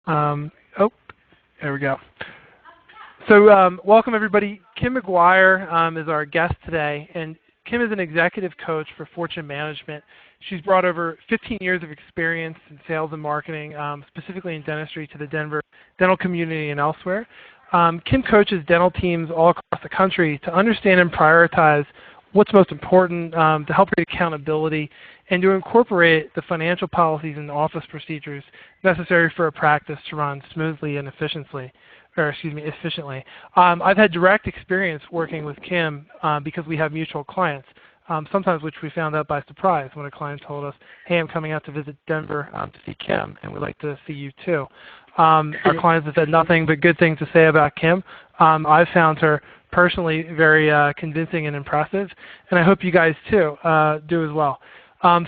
Oh, there we go. So welcome, everybody. Kim McGuire is our guest today, and Kim is an executive coach for Fortunate Management. She's brought over 15 years of experience in sales and marketing, specifically in dentistry, to the Denver dental community and elsewhere. Kim coaches dental teams all across the country to understand and prioritize what's most important, to help create accountability, and to incorporate the financial policies and office procedures necessary for a practice to run smoothly and efficiently. I've had direct experience working with Kim because we have mutual clients, sometimes which we found out by surprise when a client told us, hey, I'm coming out to visit Denver to see Kim, and we'd like to see you too. Our clients have said nothing but good things to say about Kim. I've found her personally very convincing and impressive, and I hope you guys too do as well.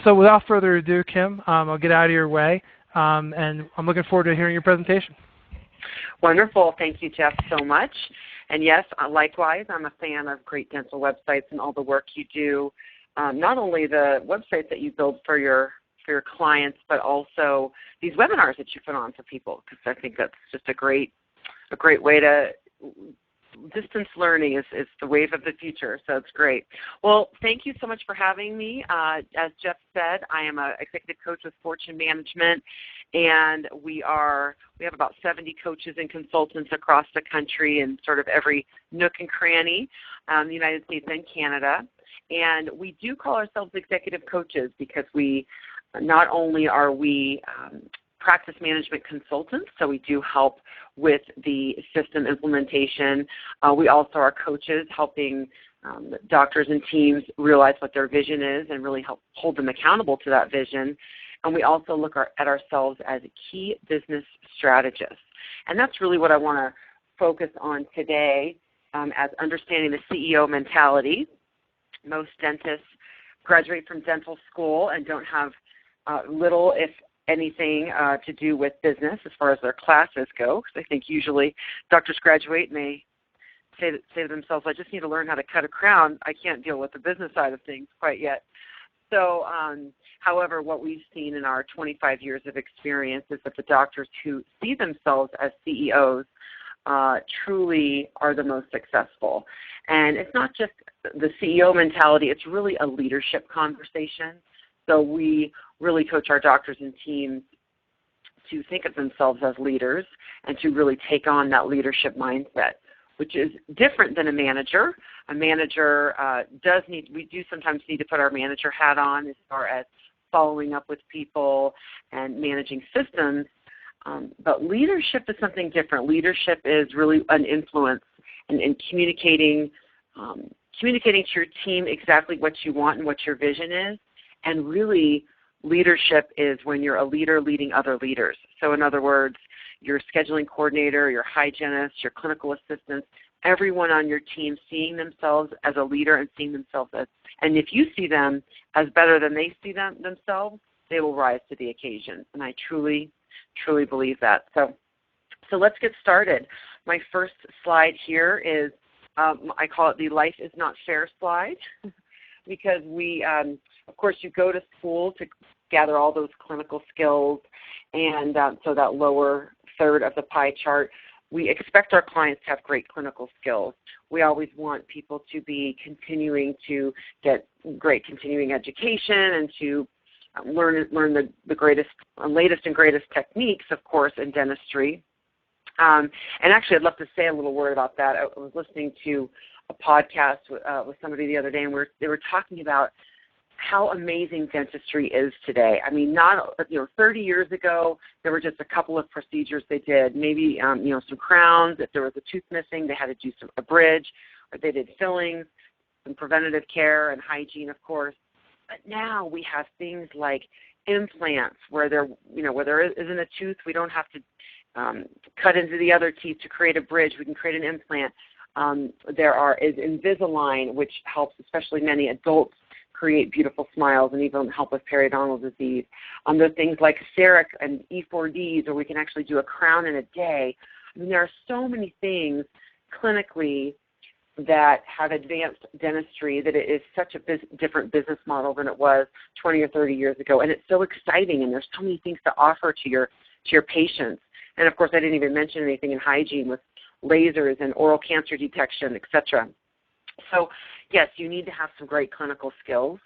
So without further ado, Kim, I'll get out of your way, and I'm looking forward to hearing your presentation. Wonderful. Thank you, Jeff, so much. And yes, likewise, I'm a fan of great dental websites and all the work you do, not only the websites that you build for your clients, but also these webinars that you put on for people, because I think that's just a great way to distance learning is the wave of the future, so it's great. Well, thank you so much for having me. As Jeff said, I am an executive coach with Fortune Management, and we have about 70 coaches and consultants across the country in sort of every nook and cranny in the United States and Canada. And we do call ourselves executive coaches because we not only are we practice management consultants, so we do help with the system implementation. We also are coaches helping doctors and teams realize what their vision is and really help hold them accountable to that vision. And we also look at ourselves as key business strategists. And that's really what I want to focus on today, as understanding the CEO mentality. Most dentists graduate from dental school and don't have little, if anything, to do with business as far as their classes go. Because I think usually doctors graduate and they say to themselves, I just need to learn how to cut a crown. I can't deal with the business side of things quite yet. So, however, what we've seen in our 25 years of experience is that the doctors who see themselves as CEOs truly are the most successful. And it's not just the CEO mentality, it's really a leadership conversation. So we really coach our doctors and teams to think of themselves as leaders and to really take on that leadership mindset, which is different than a manager. A manager we do sometimes need to put our manager hat on as far as following up with people and managing systems. But leadership is something different. Leadership is really an influence and communicating to your team exactly what you want and what your vision is. And really, leadership is when you're a leader leading other leaders. So in other words, your scheduling coordinator, your hygienist, your clinical assistants, everyone on your team seeing themselves as a leader and seeing themselves as, and if you see them as better than they see themselves, they will rise to the occasion. And I truly, truly believe that. So let's get started. My first slide here is, I call it the Life is Not Fair slide, because we, of course, you go to school to gather all those clinical skills, and so that lower third of the pie chart, we expect our clients to have great clinical skills. We always want people to be continuing to get great continuing education and to learn the greatest, latest and greatest techniques, of course, in dentistry. And actually, I'd love to say a little word about that. I was listening to a podcast with somebody the other day, and they were talking about how amazing dentistry is today. I mean, 30 years ago, there were just a couple of procedures they did. Maybe, some crowns. If there was a tooth missing, they had to do a bridge, or they did fillings, some preventative care and hygiene, of course. But now we have things like implants, where there isn't a tooth, we don't have to cut into the other teeth to create a bridge. We can create an implant. There is Invisalign, which helps especially many adults create beautiful smiles and even help with periodontal disease. There are things like CEREC and E4Ds, or we can actually do a crown in a day. I mean, there are so many things clinically that have advanced dentistry that it is such a different business model than it was 20 or 30 years ago. And it's so exciting, and there's so many things to offer to your patients. And, of course, I didn't even mention anything in hygiene with lasers and oral cancer detection, et cetera. So, yes, you need to have some great clinical skills.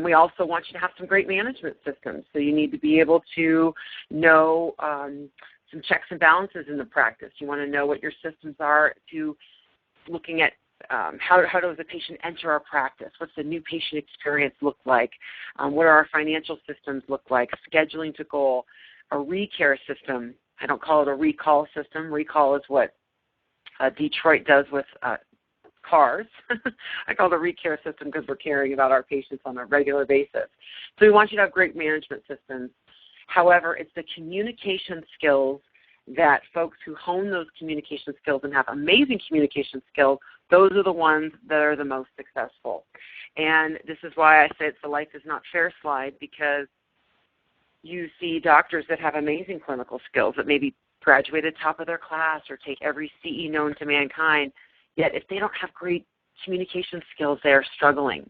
We also want you to have some great management systems. So you need to be able to know some checks and balances in the practice. You want to know what your systems are to looking at how does a patient enter our practice? What's the new patient experience look like? What do our financial systems look like? Scheduling to goal, a recare system. I don't call it a recall system. Recall is what Detroit does with cars. I call it a recare system because we're caring about our patients on a regular basis. So we want you to have great management systems. However, it's the communication skills that folks who hone those communication skills and have amazing communication skills, those are the ones that are the most successful. And this is why I say it's the life is not fair slide, because you see doctors that have amazing clinical skills that maybe graduated top of their class or take every CE known to mankind, yet if they don't have great communication skills, they're struggling.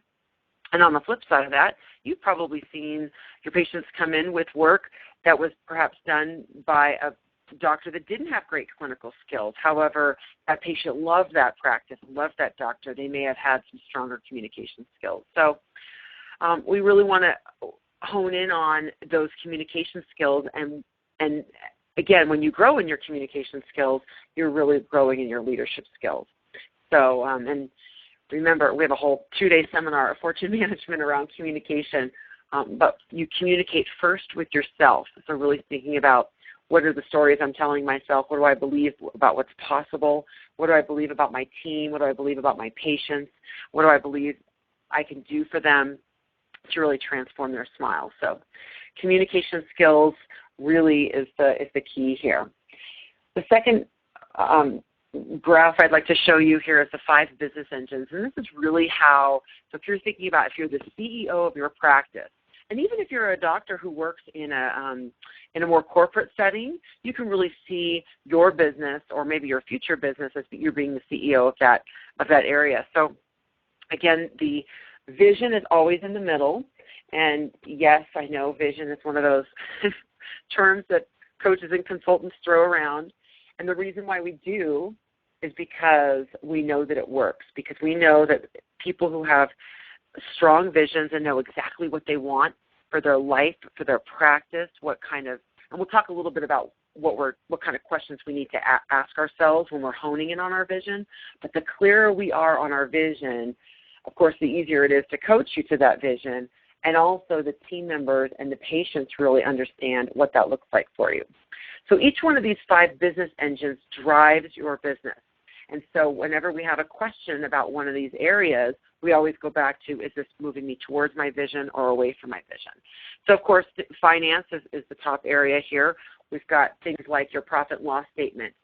And on the flip side of that, you've probably seen your patients come in with work that was perhaps done by a doctor that didn't have great clinical skills. However, that patient loved that practice, loved that doctor. They may have had some stronger communication skills. So we really want to hone in on those communication skills. And again, when you grow in your communication skills, you're really growing in your leadership skills. So, and remember, we have a whole 2-day seminar of Fortune Management around communication, but you communicate first with yourself. So really thinking about what are the stories I'm telling myself? What do I believe about what's possible? What do I believe about my team? What do I believe about my patients? What do I believe I can do for them to really transform their smile? So communication skills really is the key here. The second graph I'd like to show you here is the 5 business engines. And this is really how, so if you're thinking about if you're the CEO of your practice, and even if you're a doctor who works in a more corporate setting, you can really see your business or maybe your future business as you're being the CEO of that area. So again, the vision is always in the middle. And yes, I know vision is one of those terms that coaches and consultants throw around. And the reason why we do is because we know that it works, because we know that people who have strong visions and know exactly what they want for their life, for their practice, and we'll talk a little bit about what kind of questions we need to ask ourselves when we're honing in on our vision. But the clearer we are on our vision, of course, the easier it is to coach you to that vision, and also the team members and the patients really understand what that looks like for you. So each one of these 5 business engines drives your business. And so whenever we have a question about one of these areas, we always go back to, is this moving me towards my vision or away from my vision? So, of course, finance is the top area here. We've got things like your profit and loss statement,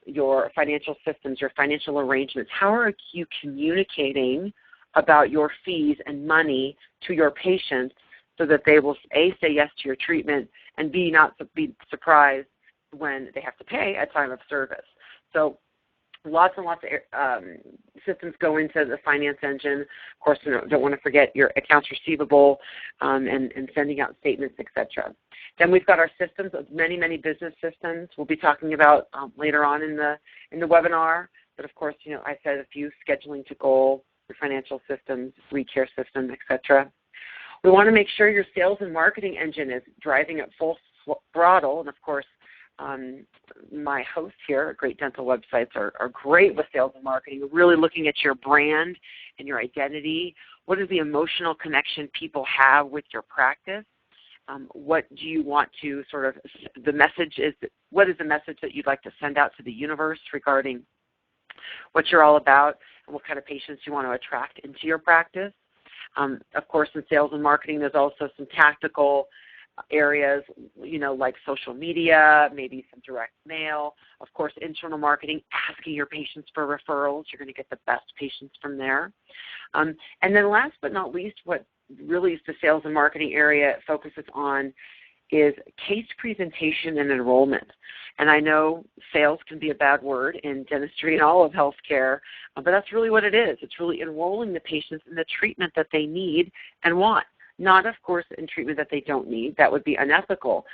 your financial systems, your financial arrangements. How are you communicating about your fees and money to your patients so that they will, A, say yes to your treatment, and B, not be surprised when they have to pay at time of service? So lots and lots of systems go into the finance engine. Of course, don't want to forget your accounts receivable and sending out statements, etc. Then we've got our systems, many, many business systems we'll be talking about later on in the webinar. But of course, I said a few: scheduling to goal, your financial systems, recare system, etc. We want to make sure your sales and marketing engine is driving at full throttle. And of course, my hosts here at Great Dental Websites are great with sales and marketing, really looking at your brand and your identity. What is the emotional connection people have with your practice? What do you want to what is the message that you'd like to send out to the universe regarding what you're all about and what kind of patients you want to attract into your practice? Of course, in sales and marketing, there's also some tactical areas, like social media, maybe some direct mail. Of course, internal marketing, asking your patients for referrals. You're going to get the best patients from there. And then last but not least, what really is the sales and marketing area focuses on is case presentation and enrollment. And I know sales can be a bad word in dentistry and all of healthcare, but that's really what it is. It's really enrolling the patients in the treatment that they need and want. Not, of course, in treatment that they don't need. That would be unethical.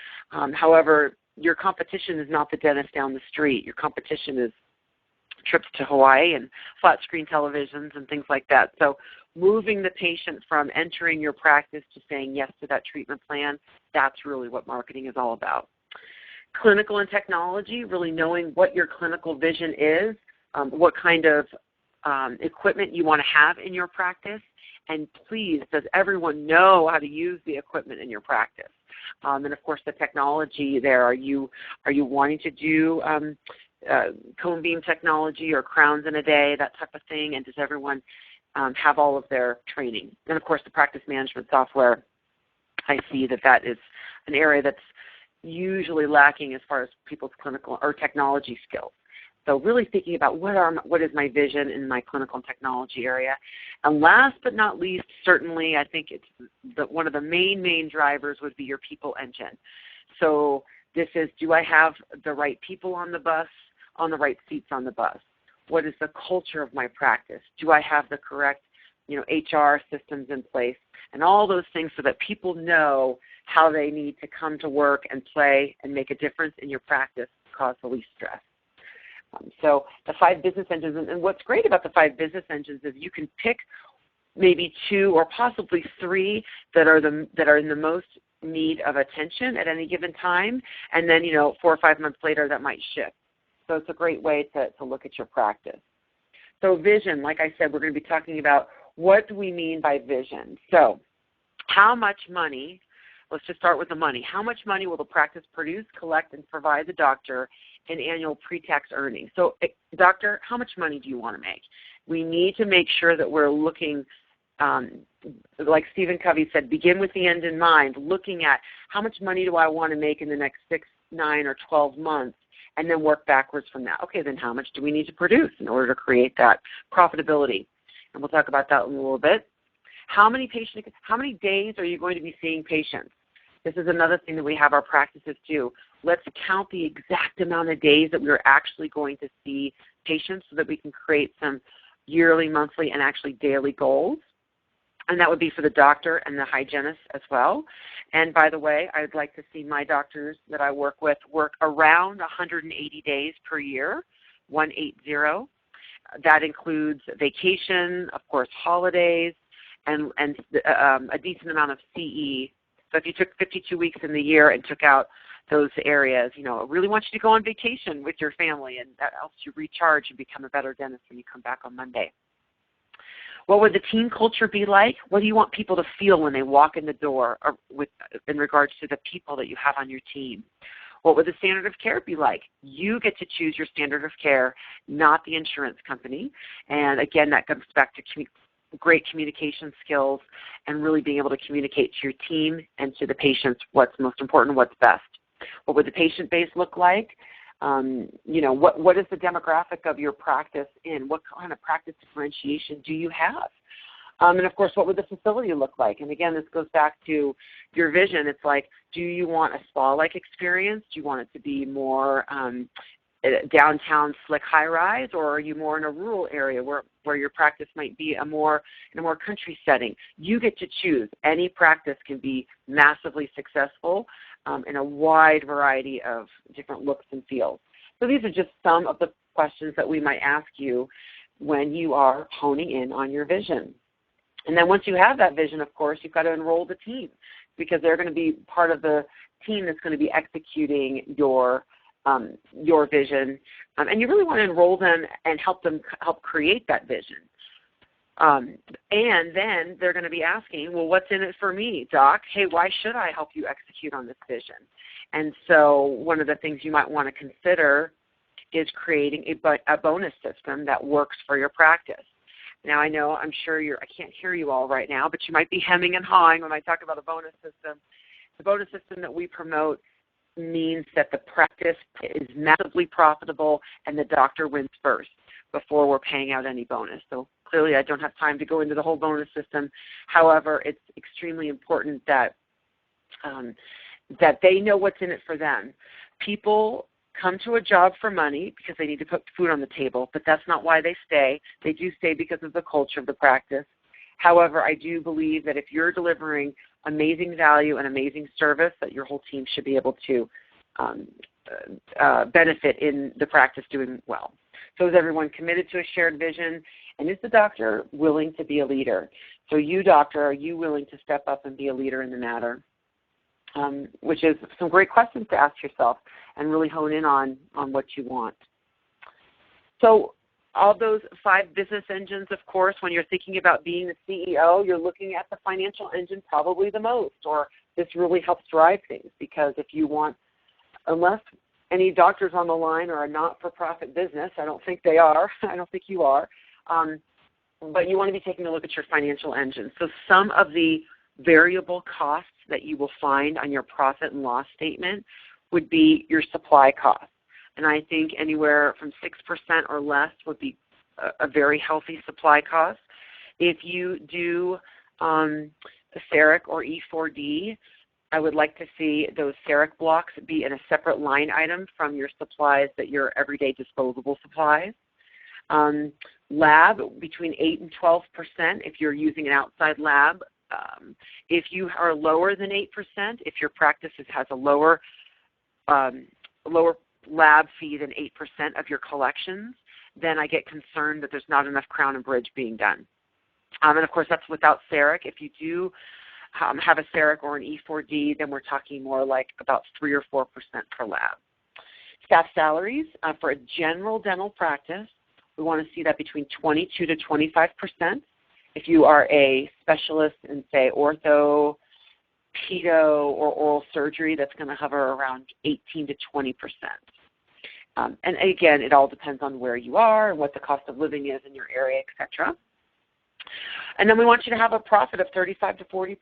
However, your competition is not the dentist down the street. Your competition is trips to Hawaii and flat screen televisions and things like that. So moving the patient from entering your practice to saying yes to that treatment plan, that's really what marketing is all about. Clinical and technology, really knowing what your clinical vision is, what kind of equipment you want to have in your practice, and please, does everyone know how to use the equipment in your practice? And of course, the technology there. Are you wanting to do cone beam technology or crowns in a day, that type of thing? And does everyone have all of their training? And of course, the practice management software. I see that is an area that's usually lacking as far as people's clinical or technology skills. So really thinking about what is my vision in my clinical and technology area. And last but not least, certainly I think it's one of the main drivers would be your people engine. So this is, do I have the right people on the bus, on the right seats on the bus? What is the culture of my practice? Do I have the correct HR systems in place? And all those things so that people know how they need to come to work and play and make a difference in your practice to cause the least stress. So the 5 business engines, and what's great about the 5 business engines is you can pick maybe 2 or possibly 3 that are in the most need of attention at any given time, and then 4 or 5 months later that might shift. So it's a great way to look at your practice. So vision, like I said, we're going to be talking about what do we mean by vision. So how much money, let's just start with the money. How much money will the practice produce, collect, and provide the doctor in annual pre-tax earnings? So, doctor, how much money do you want to make? We need to make sure that we're looking, like Stephen Covey said, begin with the end in mind, looking at how much money do I want to make in the next 6, 9, or 12 months, and then work backwards from that. Okay, then how much do we need to produce in order to create that profitability? And we'll talk about that in a little bit. How many days are you going to be seeing patients? This is another thing that we have our practices do. Let's count the exact amount of days that we're actually going to see patients so that we can create some yearly, monthly, and actually daily goals. And that would be for the doctor and the hygienist as well. And by the way, I'd like to see my doctors that I work with work around 180 days per year, 180. That includes vacation, of course, holidays, and a decent amount of CE. So if you took 52 weeks in the year and took out those areas, I really want you to go on vacation with your family, and that helps you recharge and become a better dentist when you come back on Monday. What would the team culture be like? What do you want people to feel when they walk in the door in regards to the people that you have on your team? What would the standard of care be like? You get to choose your standard of care, not the insurance company. And again, that comes back to great communication skills and really being able to communicate to your team and to the patients what's most important, what's best. What would the patient base look like? What is the demographic of your practice in? What kind of practice differentiation do you have? And of course, what would the facility look like? And again, this goes back to your vision. It's like, do you want a spa-like experience? Do you want it to be more downtown slick high-rise, or are you more in a rural area where your practice might be in a more country setting? You get to choose. Any practice can be massively successful in a wide variety of different looks and feels. So these are just some of the questions that we might ask you when you are honing in on your vision. And then once you have that vision, of course, you've got to enroll the team, because they're going to be part of the team that's going to be executing your vision. And you really want to enroll them and help create that vision. And then they're going to be asking, well, what's in it for me, Doc? Hey, why should I help you execute on this vision? And so one of the things you might want to consider is creating a bonus system that works for your practice. Now, I know, I'm sure I can't hear you all right now, but you might be hemming and hawing when I talk about a bonus system. The bonus system that we promote means that the practice is massively profitable and the doctor wins first before we're paying out any bonus. So clearly I don't have time to go into the whole bonus system. However, it's extremely important that they know what's in it for them. People come to a job for money because they need to put food on the table, but that's not why they stay. They do stay because of the culture of the practice. However, I do believe that if you're delivering amazing value and amazing service, that your whole team should be able to benefit in the practice doing well. So is everyone committed to a shared vision? And is the doctor willing to be a leader? So you, doctor, are you willing to step up and be a leader in the matter? Which is some great questions to ask yourself and really hone in on what you want. So all those 5 business engines, of course, when you're thinking about being the CEO, you're looking at the financial engine probably the most, or this really helps drive things, because if you want, unless any doctors on the line are a not-for-profit business, I don't think they are, I don't think you are, but you want to be taking a look at your financial engine. So some of the variable costs that you will find on your profit and loss statement would be your supply costs. And I think anywhere from 6% or less would be a very healthy supply cost. If you do a CEREC or E4D, I would like to see those CEREC blocks be in a separate line item from your supplies, that your everyday disposable supplies. Lab, between 8 and 12% if you're using an outside lab. If you are lower than 8%, if your practice has a lower lab fee than 8% of your collections, then I get concerned that there's not enough crown and bridge being done. And of course, that's without CEREC. If you do have a CEREC or an E4D, then we're talking more like about 3 or 4% per lab. Staff salaries for a general dental practice, we want to see that between 22 to 25%. If you are a specialist in, say, ortho, pedo, or oral surgery, that's going to hover around 18 to 20%. And again, it all depends on where you are and what the cost of living is in your area, etc. And then we want you to have a profit of 35 to 40%.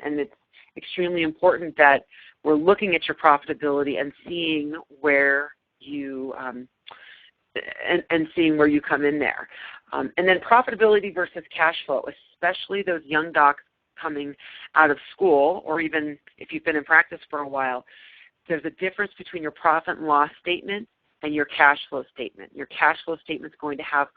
And it's extremely important that we're looking at your profitability and seeing where you and seeing where you come in there. And then profitability versus cash flow, especially those young docs coming out of school, or even if you've been in practice for a while, there's a difference between your profit and loss statement and your cash flow statement. Your cash flow statement is going to have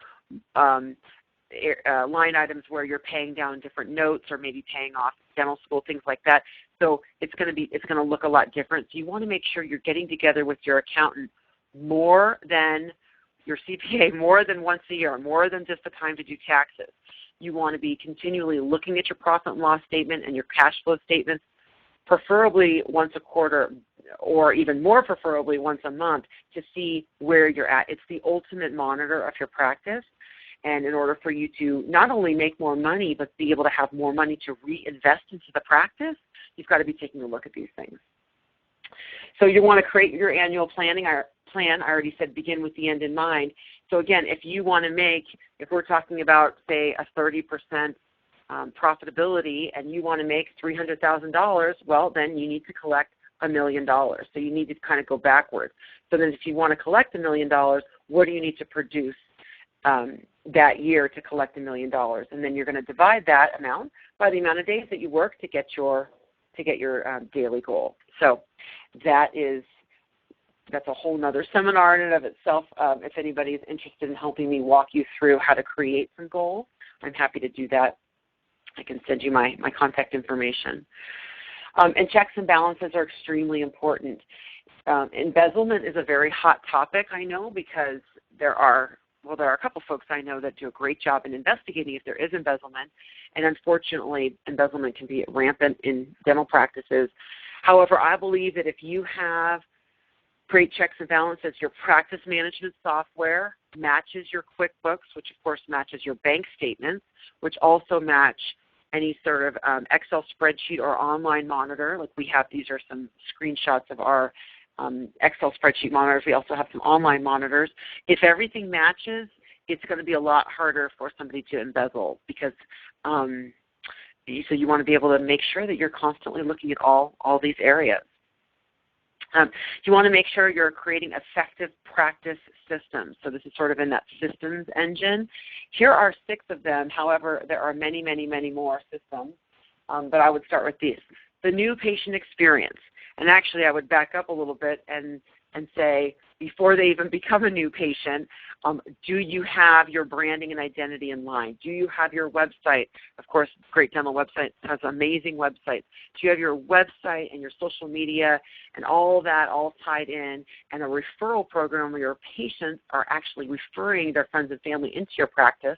line items where you're paying down different notes or maybe paying off dental school, things like that. So it's going to look a lot different. So you want to make sure you're getting together with your accountant more than your CPA, more than once a year, more than just the time to do taxes. You want to be continually looking at your profit and loss statement and your cash flow statements, preferably once a quarter, or even more preferably once a month, to see where you're at. It's the ultimate monitor of your practice. And in order for you to not only make more money, but be able to have more money to reinvest into the practice, you've got to be taking a look at these things. So you want to create your annual planning. I already said begin with the end in mind. So again, if you want to make, if we're talking about, say, a 30% profitability and you want to make $300,000, well, then you need to collect $1 million. So you need to kind of go backwards. So then if you want to collect $1 million, what do you need to produce that year to collect $1 million? And then you're going to divide that amount by the amount of days that you work to get your daily goal. So that's a whole nother seminar in and of itself. If anybody is interested in helping me walk you through how to create some goals, I'm happy to do that. I can send you my contact information. And checks and balances are extremely important. Embezzlement is a very hot topic, I know, because there are a couple folks I know that do a great job in investigating if there is embezzlement, and unfortunately, embezzlement can be rampant in dental practices. However, I believe that if you have great checks and balances, your practice management software matches your QuickBooks, which of course matches your bank statements, which also match any sort of Excel spreadsheet or online monitor. Like we have, these are some screenshots of our Excel spreadsheet monitors. We also have some online monitors. If everything matches, it's going to be a lot harder for somebody to embezzle, because so you want to be able to make sure that you're constantly looking at all these areas. You want to make sure you're creating effective practice systems. So this is sort of in that systems engine. Here are 6 of them. However, there are many, many, many more systems. But I would start with these. The new patient experience. And actually, I would back up a little bit and and say, before they even become a new patient, do you have your branding and identity in line? Do you have your website? Of course, Great Dental Website has amazing websites. Do you have your website and your social media and all that all tied in, and a referral program where your patients are actually referring their friends and family into your practice?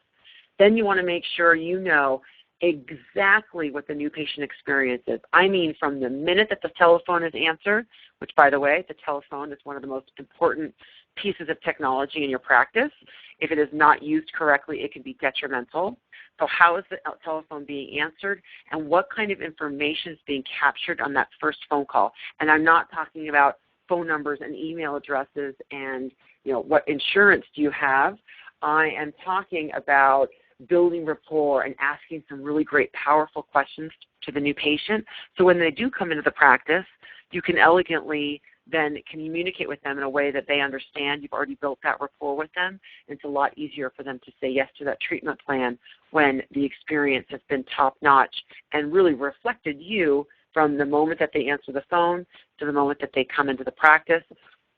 Then you want to make sure you know exactly what the new patient experience is. I mean, from the minute that the telephone is answered, which, by the way, the telephone is one of the most important pieces of technology in your practice. If it is not used correctly, it can be detrimental. So how is the telephone being answered, and what kind of information is being captured on that first phone call? And I'm not talking about phone numbers and email addresses and, what insurance do you have. I am talking about building rapport and asking some really great, powerful questions to the new patient. So when they do come into the practice, you can elegantly then communicate with them in a way that they understand. You've already built that rapport with them. And it's a lot easier for them to say yes to that treatment plan when the experience has been top-notch and really reflected you from the moment that they answer the phone to the moment that they come into the practice.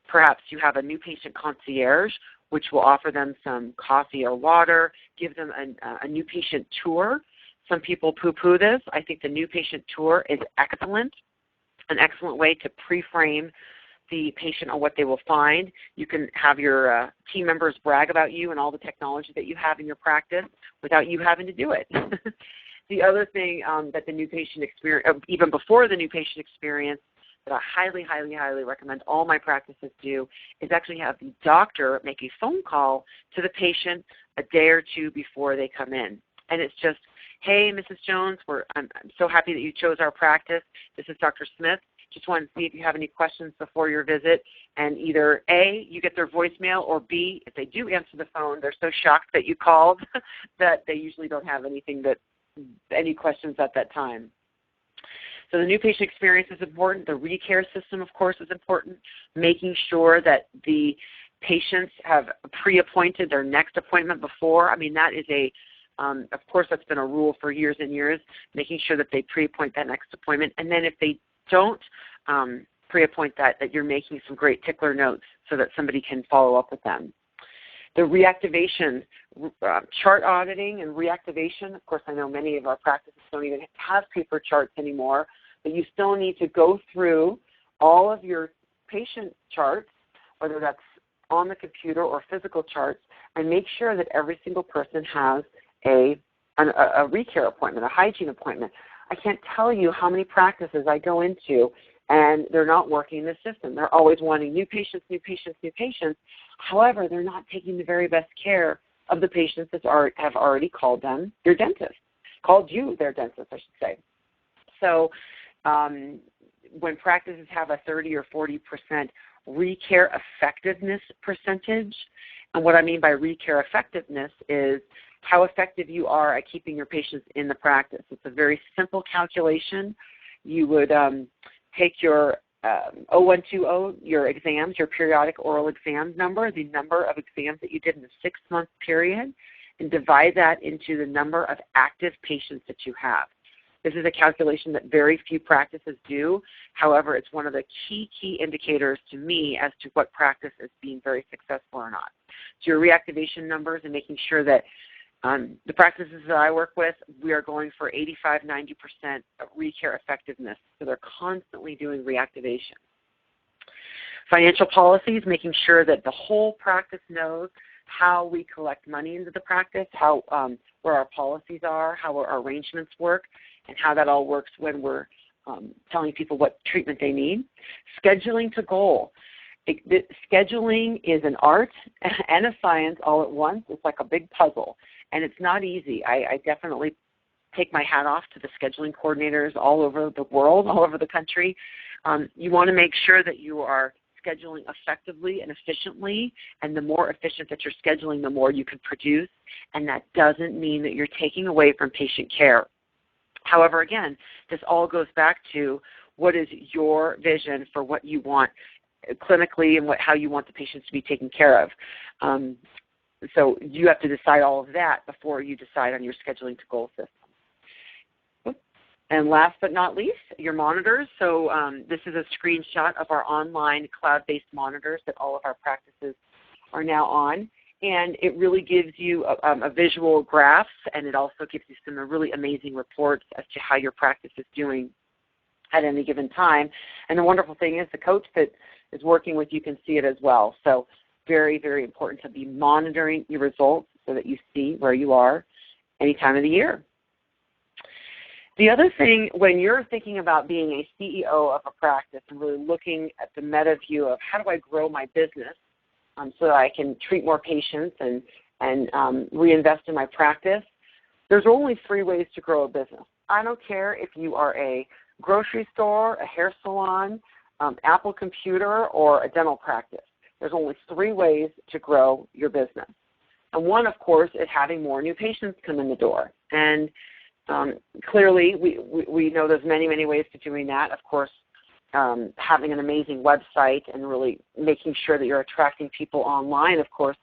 Perhaps you have a new patient concierge, which will offer them some coffee or water, give them a new patient tour. Some people poo-poo this. I think the new patient tour is excellent, an excellent way to pre-frame the patient on what they will find. You can have your team members brag about you and all the technology that you have in your practice without you having to do it. The other thing that the new patient experience, even before the new patient experience, that I highly, highly, highly recommend all my practices do is actually have the doctor make a phone call to the patient a day or two before they come in. And it's just, hey, Mrs. Jones, I'm so happy that you chose our practice. This is Dr. Smith. Just wanted to see if you have any questions before your visit. And either A, you get their voicemail, or B, if they do answer the phone, they're so shocked that you called that they usually don't have any questions at that time. So the new patient experience is important. The ReCare system, of course, is important. Making sure that the patients have pre-appointed their next appointment before. I mean, that is of course, that's been a rule for years and years, making sure that they pre-appoint that next appointment. And then if they don't pre-appoint that you're making some great tickler notes so that somebody can follow up with them. The reactivation, chart auditing and reactivation, of course, I know many of our practices don't even have paper charts anymore, but you still need to go through all of your patient charts, whether that's on the computer or physical charts, and make sure that every single person has a ReCare appointment, a hygiene appointment. I can't tell you how many practices I go into and they're not working the system. They're always wanting new patients, new patients, new patients. However, they're not taking the very best care of the patients that have already called them your dentist, called you their dentist, I should say. So when practices have a 30 or 40% ReCare effectiveness percentage, and what I mean by ReCare effectiveness is how effective you are at keeping your patients in the practice. It's a very simple calculation. You would take your 0120, your exams, your periodic oral exam number, the number of exams that you did in a 6-month period, and divide that into the number of active patients that you have. This is a calculation that very few practices do. However, it's one of the key indicators to me as to what practice is being very successful or not. So your reactivation numbers and making sure that the practices that I work with, we are going for 85-90% of ReCare effectiveness. So they're constantly doing reactivation. Financial policies, making sure that the whole practice knows how we collect money into the practice, how where our policies are, how our arrangements work, and how that all works when we're telling people what treatment they need. Scheduling to goal. Scheduling is an art and a science all at once. It's like a big puzzle, and it's not easy. I definitely take my hat off to the scheduling coordinators all over the world, all over the country. You want to make sure that you are scheduling effectively and efficiently, and the more efficient that you're scheduling, the more you can produce, and that doesn't mean that you're taking away from patient care. However, again, this all goes back to what is your vision for what you want clinically and how you want the patients to be taken care of. So you have to decide all of that before you decide on your scheduling to goal system. And last but not least, your monitors. So this is a screenshot of our online cloud-based monitors that all of our practices are now on. And it really gives you a visual graphs, and it also gives you some really amazing reports as to how your practice is doing at any given time. And the wonderful thing is the coach that is working with you can see it as well. So very, very important to be monitoring your results so that you see where you are any time of the year. The other thing, when you're thinking about being a CEO of a practice and really looking at the meta view of how do I grow my business so that I can treat more patients and reinvest in my practice, there's only 3 ways to grow a business. I don't care if you are a grocery store, a hair salon, Apple computer, or a dental practice. There's only 3 ways to grow your business. And one, of course, is having more new patients come in the door. And clearly, we know there's many, many ways to doing that. Of course, having an amazing website and really making sure that you're attracting people online, of course,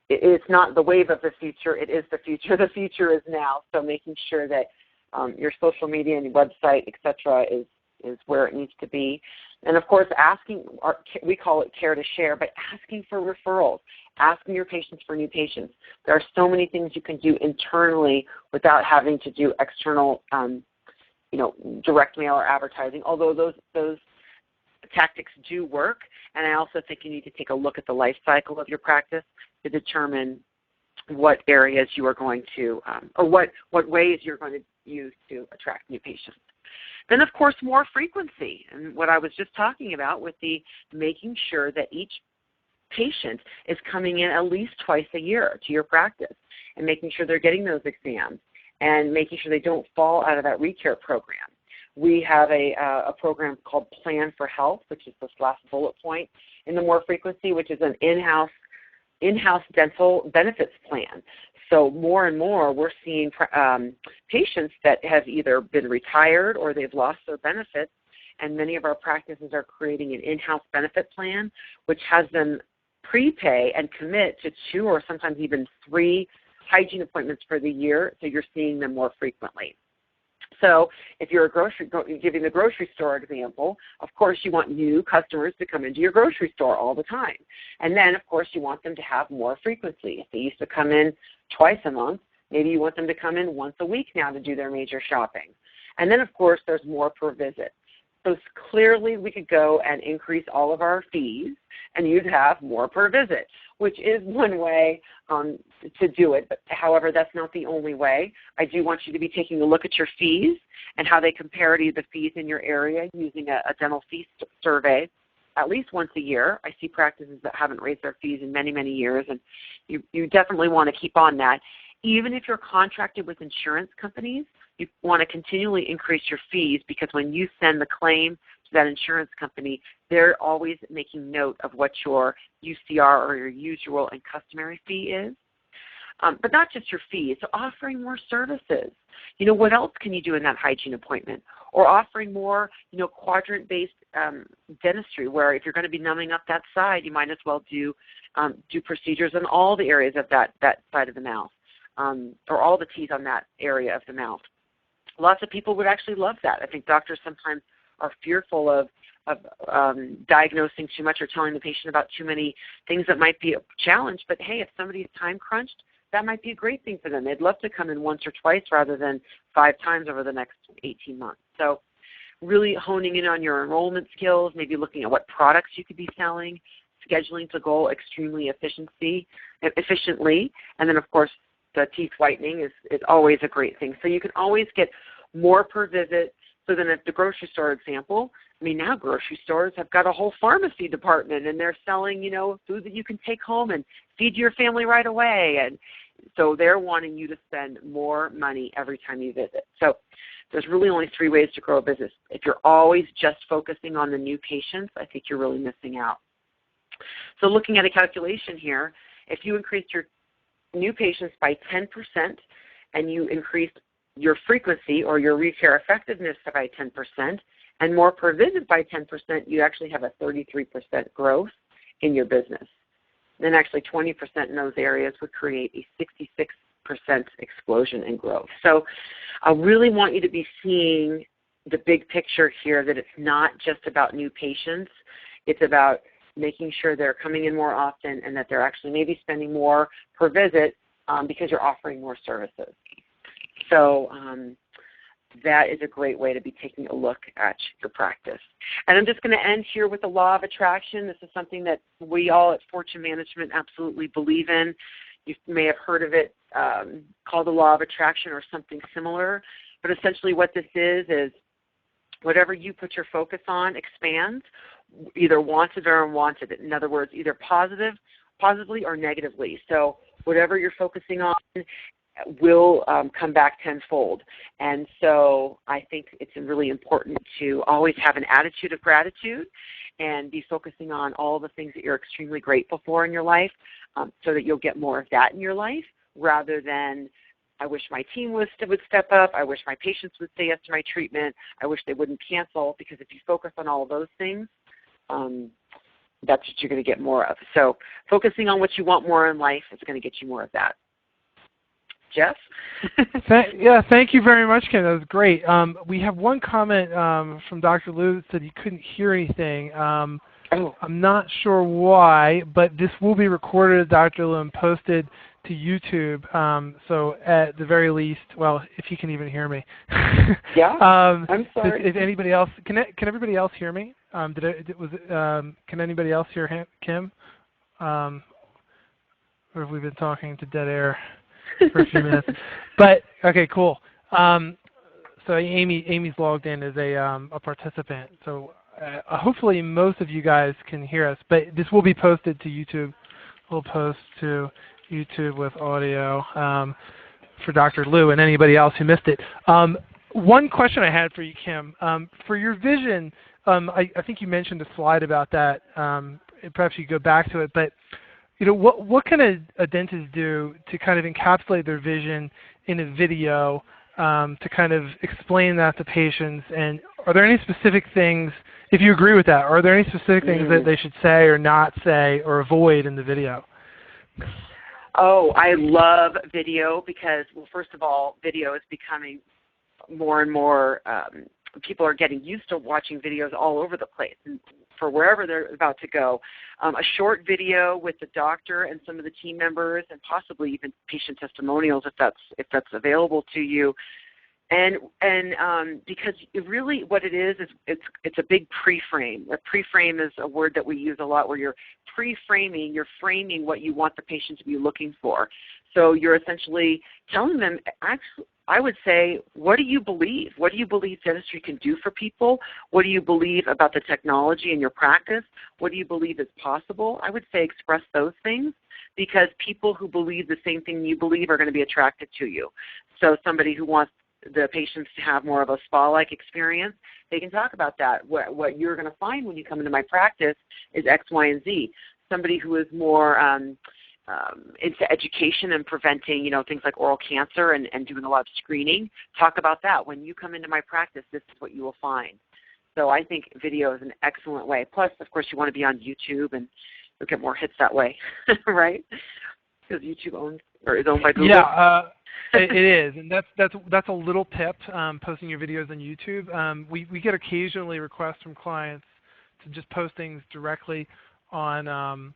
it's not the wave of the future. It is the future. The future is now. So making sure that your social media and your website, et cetera, is where it needs to be. And, of course, asking, we call it care to share, but asking for referrals, asking your patients for new patients. There are so many things you can do internally without having to do external, direct mail or advertising, although those tactics do work. And I also think you need to take a look at the life cycle of your practice to determine what areas you are going to, or what ways you're going to use to attract new patients. Then, of course, more frequency, and what I was just talking about with the making sure that each patient is coming in at least twice a year to your practice and making sure they're getting those exams and making sure they don't fall out of that recare program. We have a program called Plan for Health, which is this last bullet point in the more frequency, which is an in-house dental benefits plan. So more and more we're seeing patients that have either been retired or they've lost their benefits, and many of our practices are creating an in-house benefit plan, which has them prepay and commit to 2 or sometimes even 3 hygiene appointments for the year, so you're seeing them more frequently. So if you're giving the grocery store example, of course you want new customers to come into your grocery store all the time. And then, of course, you want them to have more frequency. If they used to come in twice a month, maybe you want them to come in once a week now to do their major shopping. And then, of course, there's more per visit. So clearly we could go and increase all of our fees and you'd have more per visit, which is one way to do it. But however, that's not the only way. I do want you to be taking a look at your fees and how they compare to the fees in your area using a dental fee survey at least once a year. I see practices that haven't raised their fees in many, many years, and you definitely want to keep on that. Even if you're contracted with insurance companies, you want to continually increase your fees, because when you send the claim to that insurance company, they're always making note of what your UCR or your usual and customary fee is. But not just your fees, so offering more services. What else can you do in that hygiene appointment? Or offering more, quadrant-based dentistry, where if you're going to be numbing up that side, you might as well do procedures in all the areas of that side of the mouth, or all the teeth on that area of the mouth. Lots of people would actually love that. I think doctors sometimes are fearful of diagnosing too much or telling the patient about too many things that might be a challenge. But, hey, if somebody's time crunched, that might be a great thing for them. They'd love to come in once or twice rather than 5 times over the next 18 months. So really honing in on your enrollment skills, maybe looking at what products you could be selling, scheduling to goal extremely efficiently, and then, of course, the teeth whitening is always a great thing. So you can always get more per visit. So then at the grocery store example, now grocery stores have got a whole pharmacy department, and they're selling, food that you can take home and feed your family right away. And so they're wanting you to spend more money every time you visit. So there's really only 3 ways to grow a business. If you're always just focusing on the new patients, I think you're really missing out. So looking at a calculation here, if you increased your new patients by 10% and you increased your frequency or your recare effectiveness by 10% and more per visit by 10%, you actually have a 33% growth in your business. Then actually 20% in those areas would create a explosion in growth. So I really want you to be seeing the big picture here, that it's not just about new patients. It's about making sure they're coming in more often and that they're actually maybe spending more per visit because you're offering more services. So that is a great way to be taking a look at your practice. And I'm just going to end here with the law of attraction. This is something that we all at Fortune Management absolutely believe in. You may have heard of it called the law of attraction or something similar. But essentially what this is whatever you put your focus on expands, either wanted or unwanted. In other words, either positively or negatively. So whatever you're focusing on will come back tenfold. And so I think it's really important to always have an attitude of gratitude and be focusing on all the things that you're extremely grateful for in your life so that you'll get more of that in your life rather than I wish my team would step up. I wish my patients would say yes to my treatment. I wish they wouldn't cancel, because if you focus on all of those things, that's what you're going to get more of. So focusing on what you want more in life is going to get you more of that. Jeff? Thank you very much, Kim. That was great. We have one comment from Dr. Liu that said he couldn't hear anything. I'm not sure why, but this will be recorded, Dr. Liu, and posted to YouTube. So at the very least, well, if you can even hear me. Yeah. I'm sorry. If anybody else, can everybody else hear me? Can anybody else hear Kim? Or have we been talking to dead air for a few minutes? But okay, cool. So Amy's logged in as a participant. So hopefully most of you guys can hear us. But this will be posted to YouTube. We'll post to YouTube with audio for Dr. Liu and anybody else who missed it. One question I had for you, Kim. For your vision, I think you mentioned a slide about that. Perhaps you could go back to it. But what can a dentist do to kind of encapsulate their vision in a video to kind of explain that to patients? And are there any specific things, if you agree with that, are there any specific things that they should say or not say or avoid in the video? Oh, I love video because, well, first of all, video is becoming more and more, people are getting used to watching videos all over the place and for wherever they're about to go. A short video with the doctor and some of the team members and possibly even patient testimonials if that's available to you. And because really what it is it's a big pre-frame. A pre-frame is a word that we use a lot where you're pre-framing, you're framing what you want the patient to be looking for. So you're essentially telling them, actually, I would say, what do you believe? What do you believe dentistry can do for people? What do you believe about the technology in your practice? What do you believe is possible? I would say express those things because people who believe the same thing you believe are going to be attracted to you. So somebody who wants the patients to have more of a spa-like experience, they can talk about that. What you're going to find when you come into my practice is X, Y, and Z. Somebody who is more into education and preventing, things like oral cancer and doing a lot of screening, talk about that. When you come into my practice, this is what you will find. So I think video is an excellent way. Plus, of course, you want to be on YouTube and you'll get more hits that way, right? Because YouTube is owned by Google. Yeah. It is, and that's a little tip. Posting your videos on YouTube. We get occasionally requests from clients to just post things directly on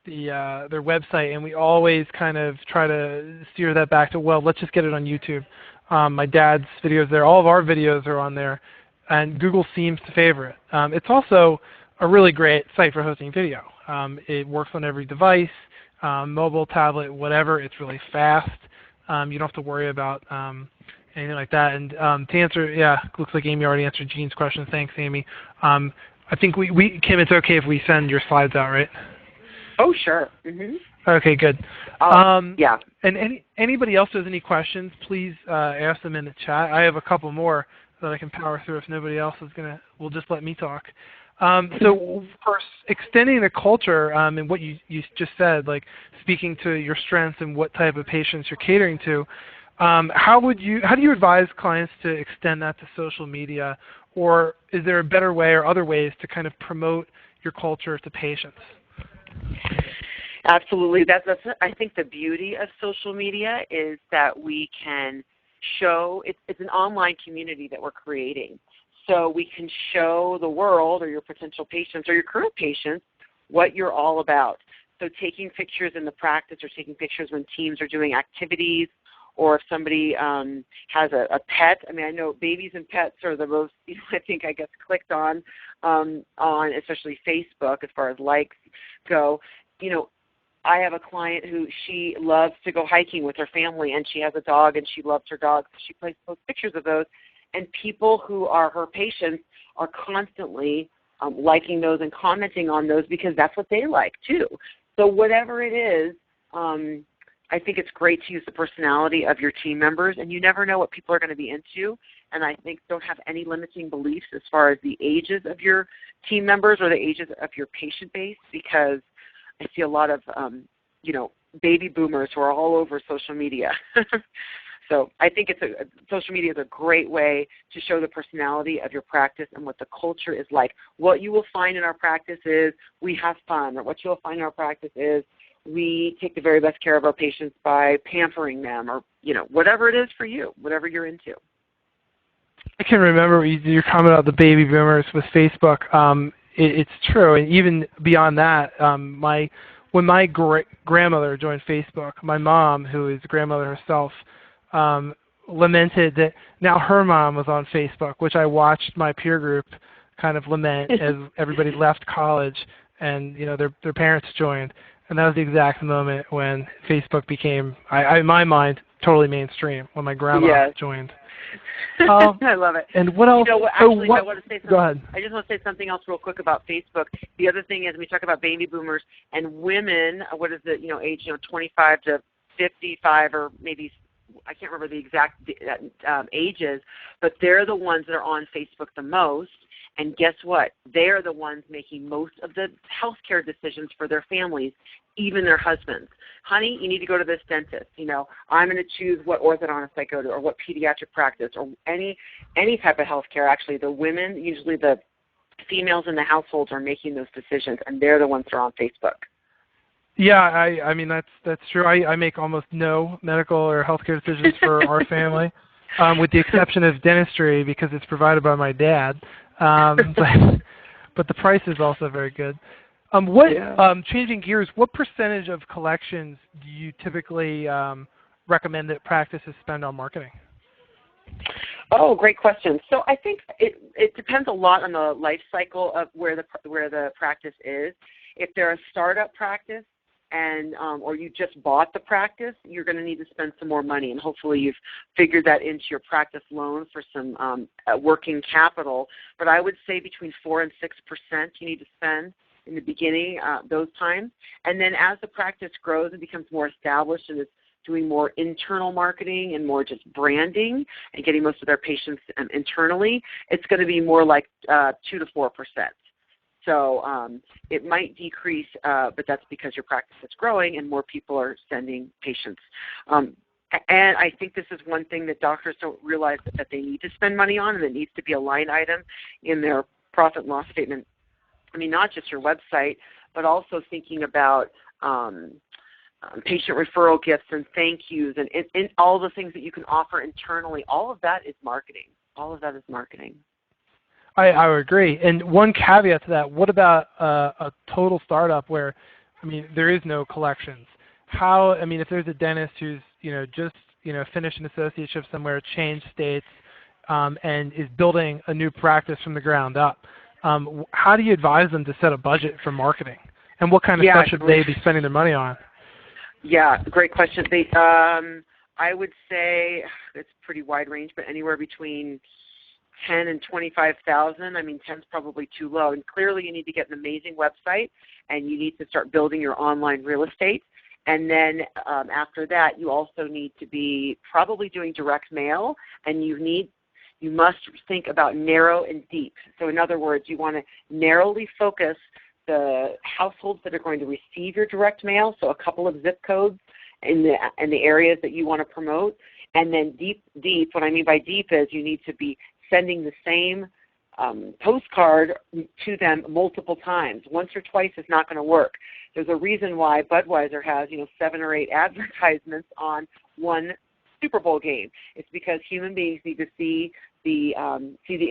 their website, and we always kind of try to steer that back to, well, let's just get it on YouTube. My dad's videos there, all of our videos are on there, and Google seems to favor it. It's also a really great site for hosting video. It works on every device, mobile, tablet, whatever. It's really fast. You don't have to worry about anything like that. And to answer, looks like Amy already answered Jean's question. Thanks, Amy. I think Kim, it's okay if we send your slides out, right? Oh, sure. Mm-hmm. Okay, good. Yeah. And anybody else has any questions, please ask them in the chat. I have a couple more that I can power through if nobody else will just let me talk. So for extending the culture and what you just said, like speaking to your strengths and what type of patients you're catering to, how do you advise clients to extend that to social media, or is there a better way or other ways to kind of promote your culture to patients? Absolutely. That's I think the beauty of social media is that we can show, it's an online community that we're creating. So we can show the world or your potential patients or your current patients what you're all about. So taking pictures in the practice or taking pictures when teams are doing activities, or if somebody has a pet. I mean, I know babies and pets are the most, I think, I guess, clicked on especially Facebook as far as likes go. I have a client who she loves to go hiking with her family, and she has a dog, and she loves her dog. So she posts pictures of those, and people who are her patients are constantly liking those and commenting on those because that's what they like too. So whatever it is, I think it's great to use the personality of your team members, and you never know what people are going to be into. And I think don't have any limiting beliefs as far as the ages of your team members or the ages of your patient base, because I see a lot of, baby boomers who are all over social media. So I think social media is a great way to show the personality of your practice and what the culture is like. What you will find in our practice is we have fun, or what you'll find in our practice is we take the very best care of our patients by pampering them, or, whatever it is for you, whatever you're into. I can remember your comment about the baby boomers with Facebook. It's true, and even beyond that, when my grandmother joined Facebook, my mom, who is a grandmother herself, lamented that now her mom was on Facebook, which I watched my peer group kind of lament as everybody left college and their parents joined. And that was the exact moment when Facebook became, in my mind, totally mainstream, when my grandma joined. I love it. And what else? I want to say something. Go ahead. I just want to say something else real quick about Facebook. The other thing is we talk about baby boomers and women, what is it, age 25 to 55, or maybe, I can't remember the exact ages, but they're the ones that are on Facebook the most. And guess what? They're the ones making most of the healthcare decisions for their families, even their husbands. Honey, you need to go to this dentist. I'm going to choose what orthodontist I go to, or what pediatric practice, or any type of healthcare. Actually, the women, usually the females in the households, are making those decisions, and they're the ones that are on Facebook. Yeah, I mean that's true. I make almost no medical or healthcare decisions for our family, with the exception of dentistry because it's provided by my dad. But the price is also very good. Changing gears, what percentage of collections do you typically recommend that practices spend on marketing? Oh, great question. So I think it depends a lot on the life cycle of where the practice is. If they're a startup practice, and or you just bought the practice, you're going to need to spend some more money, and hopefully you've figured that into your practice loan for some working capital. But I would say between 4 and 6% you need to spend in the beginning, those times. And then as the practice grows and becomes more established and is doing more internal marketing and more just branding and getting most of their patients internally, it's going to be more like 2 to 4%. So it might decrease, but that's because your practice is growing and more people are sending patients. And I think this is one thing that doctors don't realize that they need to spend money on, and it needs to be a line item in their profit and loss statement. I mean, not just your website, but also thinking about patient referral gifts and thank yous and all the things that you can offer internally. All of that is marketing. All of that is marketing. I would agree. And one caveat to that, what about a total startup where, there is no collections? If there's a dentist who's, just, finished an associateship somewhere, changed states, and is building a new practice from the ground up, how do you advise them to set a budget for marketing? And what kind of stuff should they be spending their money on? Yeah, great question. I would say it's pretty wide range, but anywhere between 10 and 25,000. 10 is probably too low. And clearly you need to get an amazing website, and you need to start building your online real estate. And then after that, you also need to be probably doing direct mail, and you must think about narrow and deep. So in other words, you want to narrowly focus the households that are going to receive your direct mail, so a couple of zip codes in the areas that you want to promote. And then deep, what I mean by deep is you need to be sending the same postcard to them multiple times. Once or twice is not going to work. There's a reason why Budweiser has 7 or 8 advertisements on one Super Bowl game. It's because human beings need to see the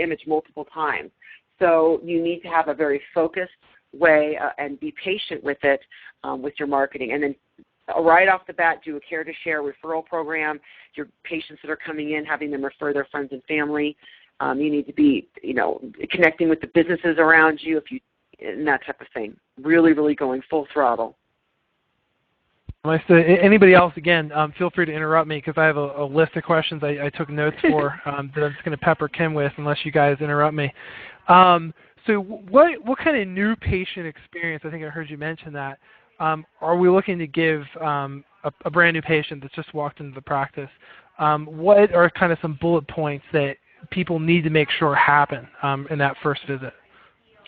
image multiple times. So you need to have a very focused way and be patient with it with your marketing. And then right off the bat, do a care to share referral program. Your patients that are coming in, having them refer their friends and family. You need to be, connecting with the businesses around you, and that type of thing. Really, really going full throttle. Anybody else, again, feel free to interrupt me because I have a list of questions I took notes for that I'm just going to pepper Kim with unless you guys interrupt me. So what kind of new patient experience, I think I heard you mention that, are we looking to give a brand new patient that's just walked into the practice? What are kind of some bullet points that people need to make sure happen in that first visit?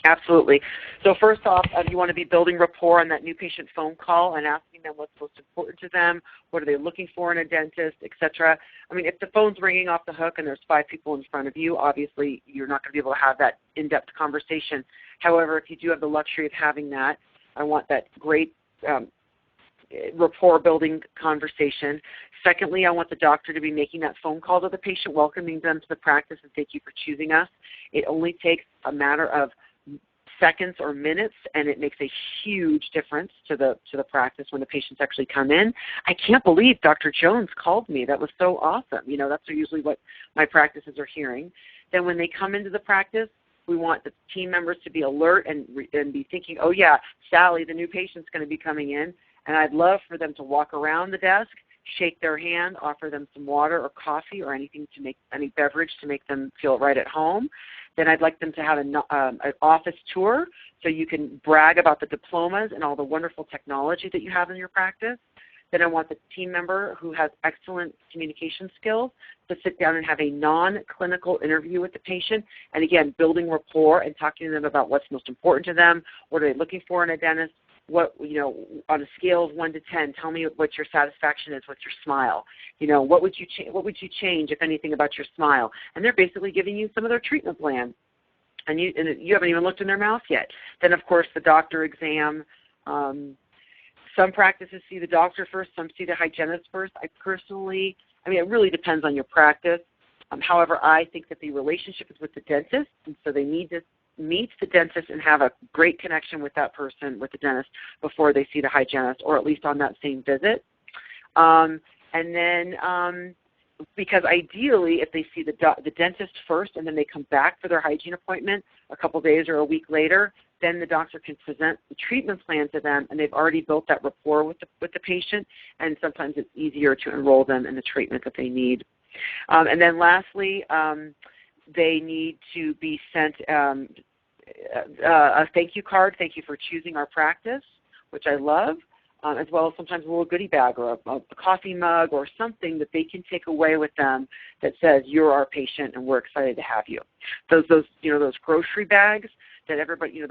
Absolutely. So first off, you want to be building rapport on that new patient phone call and asking them what's most important to them, what are they looking for in a dentist, et cetera. I mean, if the phone's ringing off the hook and there's 5 people in front of you, obviously you're not going to be able to have that in-depth conversation. However, if you do have the luxury of having that, I want that great rapport-building conversation. Secondly, I want the doctor to be making that phone call to the patient, welcoming them to the practice and thank you for choosing us. It only takes a matter of seconds or minutes, and it makes a huge difference to the practice when the patients actually come in. I can't believe Dr. Jones called me. That was so awesome. That's usually what my practices are hearing. Then when they come into the practice, we want the team members to be alert and be thinking, oh yeah, Sally, the new patient's going to be coming in, and I'd love for them to walk around the desk, shake their hand, offer them some water or coffee or anything to make any beverage to make them feel right at home. Then I'd like them to have an office tour so you can brag about the diplomas and all the wonderful technology that you have in your practice. Then I want the team member who has excellent communication skills to sit down and have a non-clinical interview with the patient. And again, building rapport and talking to them about what's most important to them, what are they looking for in a dentist, what, on a scale of 1 to 10, tell me what your satisfaction is with your smile. What would you change, if anything, about your smile? And they're basically giving you some of their treatment plan. And you haven't even looked in their mouth yet. Then, of course, the doctor exam. Some practices see the doctor first, some see the hygienist first. It really depends on your practice. However, I think that the relationship is with the dentist, and so they need to meet the dentist and have a great connection with that person, with the dentist, before they see the hygienist, or at least on that same visit. And then, because ideally, if they see the dentist first and then they come back for their hygiene appointment a couple days or a week later, then the doctor can present the treatment plan to them, and they've already built that rapport with the patient, and sometimes it's easier to enroll them in the treatment that they need. And then lastly, they need to be sent a thank you card, thank you for choosing our practice, which I love, as well as sometimes a little goodie bag or a coffee mug or something that they can take away with them that says, you're our patient and we're excited to have you. Those grocery bags that everybody,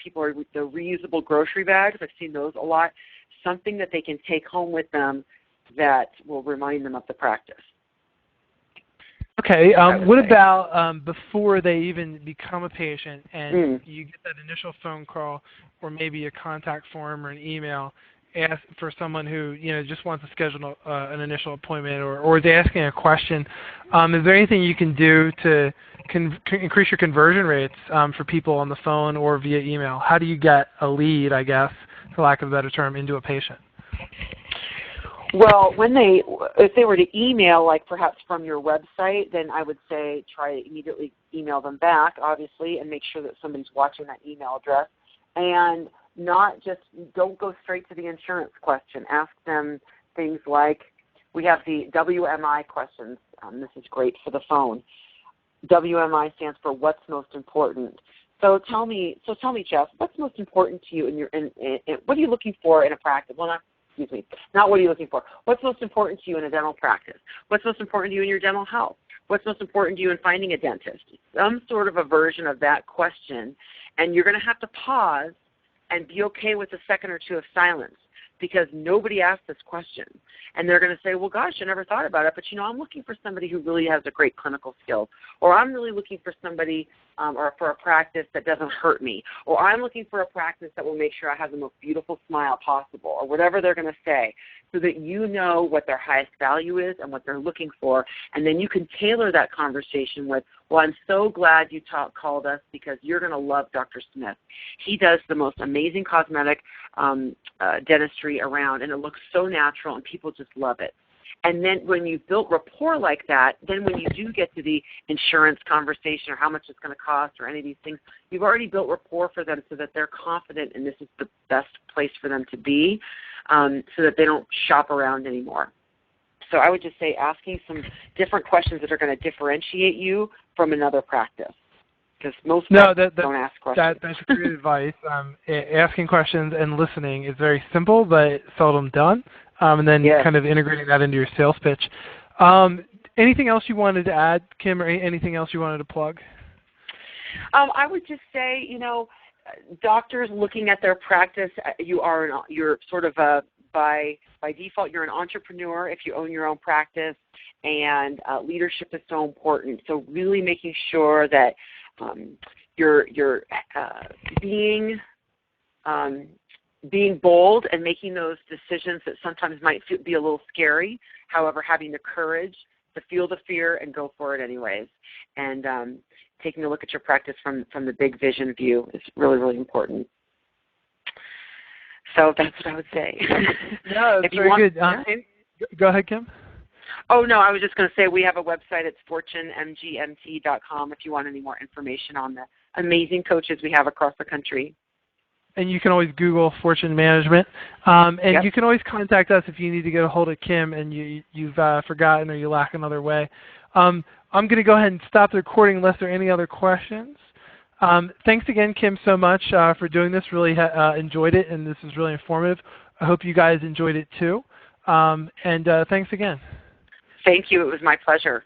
people are the reusable grocery bags. I've seen those a lot. Something that they can take home with them that will remind them of the practice. Okay, what about before they even become a patient and you get that initial phone call or maybe a contact form or an email ask for someone who just wants to schedule an initial appointment or is asking a question? Is there anything you can do to increase your conversion rates for people on the phone or via email? How do you get a lead, I guess, for lack of a better term, into a patient? Well, if they were to email, like perhaps from your website, then I would say try to immediately email them back, obviously, and make sure that somebody's watching that email address. And don't go straight to the insurance question. Ask them things like, we have the WMI questions. This is great for the phone. WMI stands for what's most important. So tell me, Jeff, what's most important to you in what are you looking for in a practice? Well, not what are you looking for. What's most important to you in a dental practice? What's most important to you in your dental health? What's most important to you in finding a dentist? Some sort of a version of that question, and you're going to have to pause and be okay with a second or two of silence. because nobody asked this question. And they're going to say, well, gosh, I never thought about it, but, I'm looking for somebody who really has a great clinical skill, or I'm really looking for somebody or for a practice that doesn't hurt me, or I'm looking for a practice that will make sure I have the most beautiful smile possible, or whatever they're going to say, so that you know what their highest value is and what they're looking for, and then you can tailor that conversation with, well, I'm so glad you called us because you're going to love Dr. Smith. He does the most amazing cosmetic dentistry around, and it looks so natural, and people just love it. And then when you've built rapport like that, then when you do get to the insurance conversation or how much it's going to cost or any of these things, you've already built rapport for them so that they're confident and this is the best place for them to be, so that they don't shop around anymore. So I would just say asking some different questions that are going to differentiate you from another practice. Because most practices don't ask questions. That's great advice. Asking questions and listening is very simple, but seldom done. And then kind of integrating that into your sales pitch. Anything else you wanted to add, Kim, or anything else you wanted to plug? I would just say, doctors looking at their practice, you're sort of by default, you're an entrepreneur if you own your own practice, and leadership is so important. So really making sure that you're being bold and making those decisions that sometimes might be a little scary. However, having the courage to feel the fear and go for it anyways. And taking a look at your practice from the big vision view is really, really important. So that's what I would say. No, that's very good. Go ahead, Kim. Oh, no, I was just going to say we have a website. It's fortunemgmt.com if you want any more information on the amazing coaches we have across the country. And you can always Google Fortune Management. And you can always contact us if you need to get a hold of Kim and you've forgotten or you lack another way. I'm going to go ahead and stop the recording unless there are any other questions. Thanks again, Kim, so much for doing this. Really enjoyed it, and this is really informative. I hope you guys enjoyed it too. And thanks again. Thank you. It was my pleasure.